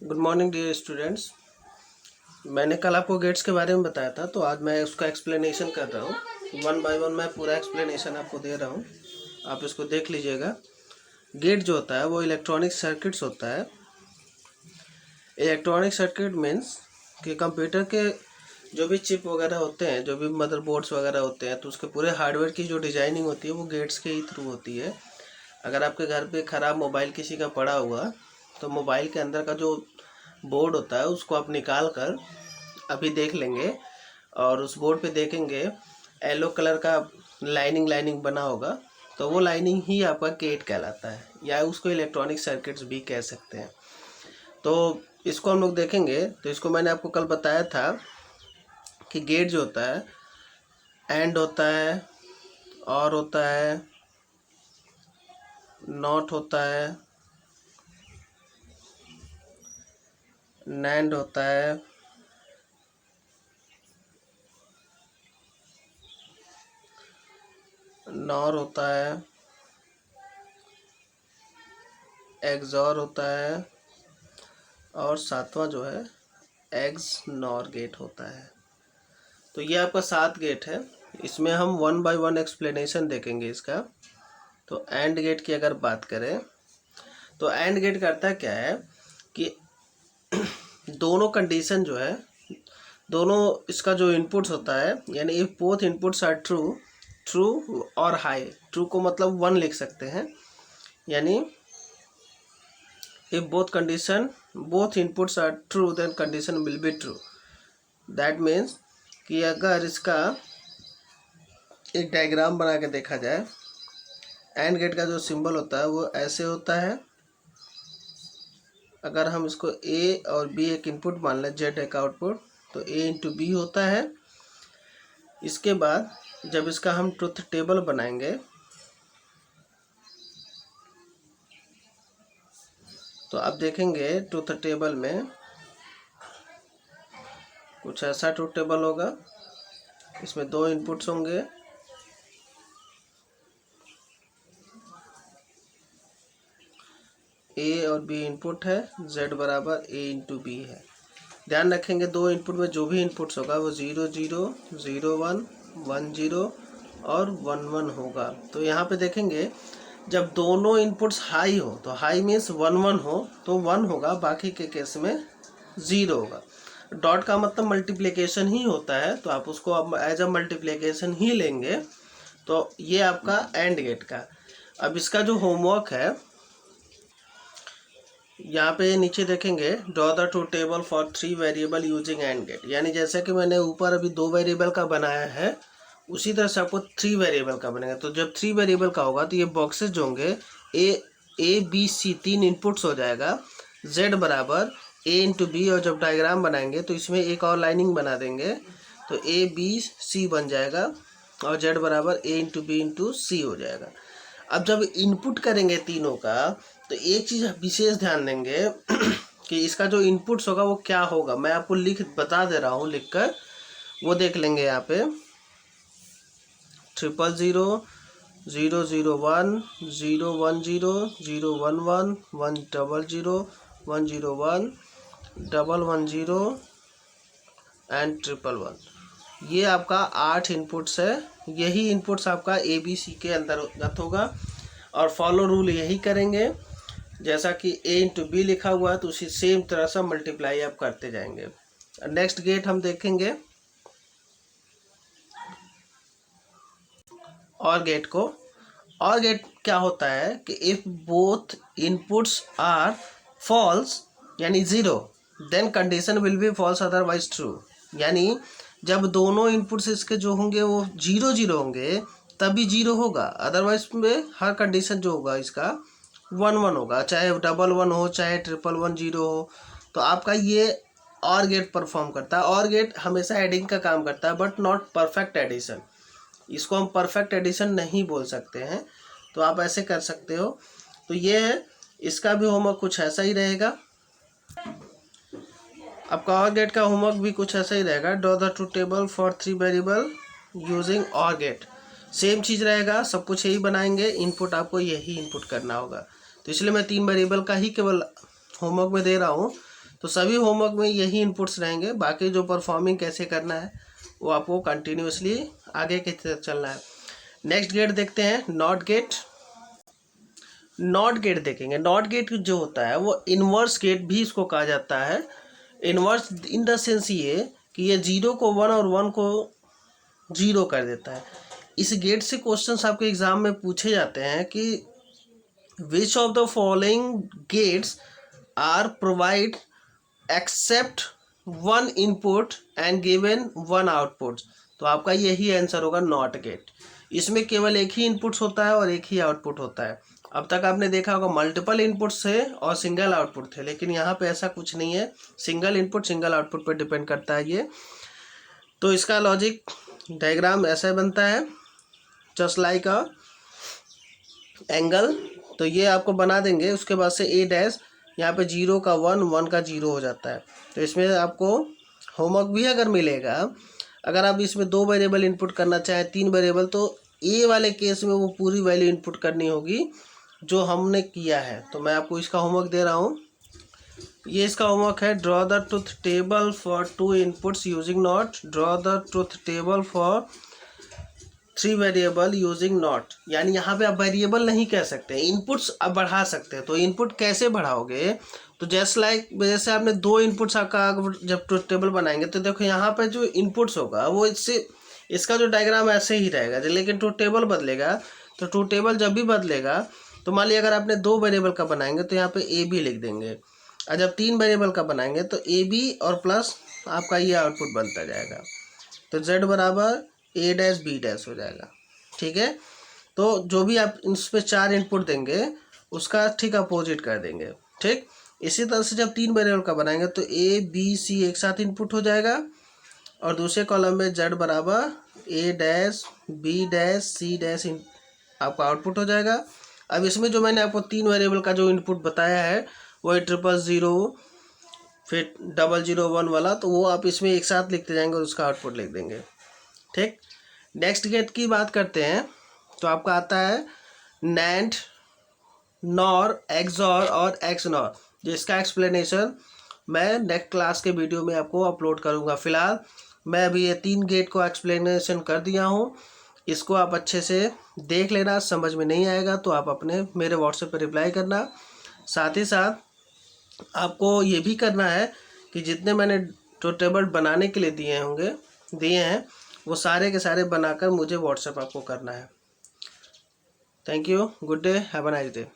Good morning dear students. मैंने कल आपको गेट्स के बारे में बताया था, तो आज मैं उसका एक्सप्लेनेशन कर रहा हूँ। वन बाय वन मैं पूरा एक्सप्लेनेशन आपको दे रहा हूँ, आप इसको देख लीजिएगा। गेट जो होता है वो इलेक्ट्रॉनिक सर्किट्स होता है। इलेक्ट्रॉनिक सर्किट मीन्स कि कंप्यूटर के जो भी चिप वगैरह होते हैं, जो भी मदरबोर्ड्स वगैरह होते हैं, तो उसके पूरे हार्डवेयर की जो डिजाइनिंग होती है वो गेट्स के ही थ्रू होती है। अगर आपके घर पे ख़राब मोबाइल किसी का पड़ा हुआ, तो मोबाइल के अंदर का जो बोर्ड होता है उसको आप निकाल कर अभी देख लेंगे, और उस बोर्ड पे देखेंगे येलो कलर का लाइनिंग बना होगा, तो वो लाइनिंग ही आपका गेट कहलाता है, या उसको इलेक्ट्रॉनिक सर्किट्स भी कह सकते हैं। तो इसको हम लोग देखेंगे। तो इसको मैंने आपको कल बताया था कि गेट जो होता है एंड होता है, और होता है, नॉट होता है, नैंड होता है, नॉर होता है, एक्सॉर होता है, और सातवां जो है एग्स नॉर गेट होता है। तो ये आपका 7 गेट है। इसमें हम वन बाय वन एक्सप्लेनेशन देखेंगे इसका। तो एंड गेट की अगर बात करें, तो एंड गेट करता क्या है कि दोनों कंडीशन जो है, दोनों इसका जो इनपुट्स होता है, यानी if both inputs are true, true और हाई, ट्रू को मतलब 1 लिख सकते हैं, यानी if both inputs are true then condition will be true. That means कि अगर इसका एक डायग्राम बना के देखा जाए, एंड गेट का जो सिंबल होता है वो ऐसे होता है। अगर हम इसको ए और बी एक इनपुट मान लें, जेड एक आउटपुट, तो ए इंटू बी होता है। इसके बाद जब इसका हम ट्रुथ टेबल बनाएंगे, तो आप देखेंगे ट्रुथ टेबल में कुछ ऐसा ट्रुथ टेबल होगा। इसमें 2 इनपुट्स होंगे, ए और बी इनपुट है, जेड बराबर ए इंटू बी है। ध्यान रखेंगे 2 इनपुट में जो भी इनपुट्स होगा वो 0 0 0 1 1 0 और 1 1 होगा। तो यहाँ पे देखेंगे जब दोनों इनपुट्स हाई हो, तो हाई मीन्स 1 1 हो तो 1 होगा, बाकी के केस में 0 होगा। डॉट का मतलब मल्टीप्लिकेशन ही होता है, तो आप उसको अब एज अ मल्टीप्लिकेशन ही लेंगे। तो ये आपका एंड गेट का। अब इसका जो होमवर्क है, यहाँ पे नीचे देखेंगे draw the truth table for 3 variable using and gate. यानी जैसे कि मैंने ऊपर अभी 2 वेरिएबल का बनाया है, उसी तरह से आपको 3 वेरिएबल का बनेगा। तो जब 3 वेरिएबल का होगा तो ये बॉक्सेस जो होंगे ए बी सी 3 इनपुट्स हो जाएगा, जेड बराबर ए इंटू बी, और जब डायग्राम बनाएंगे तो इसमें एक और लाइनिंग बना देंगे, तो ए बी सी बन जाएगा, और जेड बराबर ए इंटू बी इंटू सी हो जाएगा। अब जब इनपुट करेंगे तीनों का, तो एक चीज़ विशेष ध्यान देंगे कि इसका जो इनपुट्स होगा वो क्या होगा। मैं आपको बता दे रहा हूँ लिख कर, वो देख लेंगे। यहाँ पे 0 0 0 0 1 0 1 0 0 1 1 1 0 0 1 0 1 1 1 0 एंड 1 1 1। ये आपका 8 इनपुट्स है। यही इनपुट्स आपका ए बी सी के अंतर्गत होगा, और फॉलो रूल यही करेंगे। जैसा कि ए इंटू बी लिखा हुआ है, तो उसी सेम तरह से मल्टीप्लाई आप करते जाएंगे। नेक्स्ट गेट हम देखेंगे और गेट को। और गेट क्या होता है कि if both inputs are false, यानी 0, then condition will be false otherwise true. यानी जब दोनों इनपुट्स इसके जो होंगे वो 0 0 होंगे, तभी 0 होगा, अदरवाइज में हर कंडीशन जो होगा इसका 1 1 होगा, चाहे 1 1 हो, चाहे 1 1 1 0 हो। तो आपका ये और गेट परफॉर्म करता है। और गेट हमेशा एडिंग का काम करता है, बट नॉट परफेक्ट एडिशन। इसको हम परफेक्ट एडिशन नहीं बोल सकते हैं, तो आप ऐसे कर सकते हो। तो ये है, इसका भी होमवर्क कुछ ऐसा ही रहेगा। आपका और गेट का होमवर्क भी कुछ ऐसा ही रहेगा। Draw the truth table for 3 variable using और गेट। सेम चीज़ रहेगा, सब कुछ यही बनाएंगे, इनपुट आपको यही इनपुट करना होगा। तो इसलिए मैं 3 वेरिएबल का ही केवल होमवर्क में दे रहा हूँ। तो सभी होमवर्क में यही इनपुट्स रहेंगे। बाकी जो परफॉर्मिंग कैसे करना है वो आपको कंटिन्यूसली आगे की तरफ चलना है। नेक्स्ट गेट देखते हैं, नॉट गेट। नॉट गेट देखेंगे। नॉट गेट जो होता है वो इन्वर्स गेट भी इसको कहा जाता है। इन्वर्स इन द सेंस ये कि ये 0 को 1 और 1 को 0 कर देता है। इस गेट से क्वेश्चंस आपके एग्जाम में पूछे जाते हैं कि which of the following gates are provide except 1 input and given 1 output. तो आपका यही आंसर होगा नॉट गेट। इसमें केवल एक ही इनपुट्स होता है और एक ही आउटपुट होता है। अब तक आपने देखा होगा मल्टीपल इनपुट्स थे और सिंगल आउटपुट थे, लेकिन यहाँ पे ऐसा कुछ नहीं है। सिंगल इनपुट सिंगल आउटपुट पर डिपेंड करता है ये। तो इसका लॉजिक डायग्राम ऐसा बनता है, जस्ट लाइक अ एंगल। तो ये आपको बना देंगे, उसके बाद से ए डैश, यहाँ पे 0 का 1, 1 का 0 हो जाता है। तो इसमें आपको होमवर्क भी अगर मिलेगा, अगर आप इसमें 2 वेरिएबल इनपुट करना चाहें, 3 वेरिएबल, तो ए वाले केस में वो पूरी वैल्यू इनपुट करनी होगी जो हमने किया है। तो मैं आपको इसका होमवर्क दे रहा हूँ। ये इसका होमवर्क है, draw the truth table for 2 inputs using not. Draw the truth table for 3 variable using not. यानी यहाँ पे आप वेरिएबल नहीं कह सकते, इनपुट्स आप बढ़ा सकते हैं। तो इनपुट कैसे बढ़ाओगे? तो जैसे आपने 2 इनपुट्स का जब ट्रुथ टेबल बनाएंगे तो देखो यहाँ पे जो इनपुट्स होगा वो इसका जो डायग्राम ऐसे ही रहेगा, लेकिन ट्रुथ टेबल बदलेगा। तो ट्रुथ टेबल जब भी बदलेगा तो मान लिया अगर आपने 2 वेरिएबल का बनाएंगे तो यहाँ पे ए बी लिख देंगे, और जब 3 वेरिएबल का बनाएंगे तो ए बी और प्लस आपका ये आउटपुट बनता जाएगा। तो z बराबर ए डैश बी डैश हो जाएगा। ठीक है, तो जो भी आप इस पर 4 इनपुट देंगे उसका ठीक अपोजिट कर देंगे। ठीक, इसी तरह से जब 3 वेरिएबल का बनाएंगे तो ए बी सी एक साथ इनपुट हो जाएगा, और दूसरे कॉलम में z बराबर A dash B dash C dash आपका आउटपुट हो जाएगा। अब इसमें जो मैंने आपको 3 वेरिएबल का जो इनपुट बताया है वो 000 फिर 001 वाला, तो वो आप इसमें एक साथ लिखते जाएंगे और उसका आउटपुट लिख देंगे। ठीक, नेक्स्ट गेट की बात करते हैं। तो आपका आता है नैंड, नॉर, एक्सॉर और एक्सनॉर, जिसका एक्सप्लेनेशन मैं नेक्स्ट क्लास के वीडियो में आपको अपलोड करूंगा। फिलहाल मैं अभी ये 3 गेट को एक्सप्लेनेशन कर दिया हूँ, इसको आप अच्छे से देख लेना। समझ में नहीं आएगा तो आप अपने मेरे व्हाट्सएप पर रिप्लाई करना। साथ ही साथ आपको ये भी करना है कि जितने मैंने ट्रुथ टेबल बनाने के लिए दिए हैं वो सारे के सारे बनाकर मुझे व्हाट्सएप आपको करना है। Thank you, good day, have a nice day.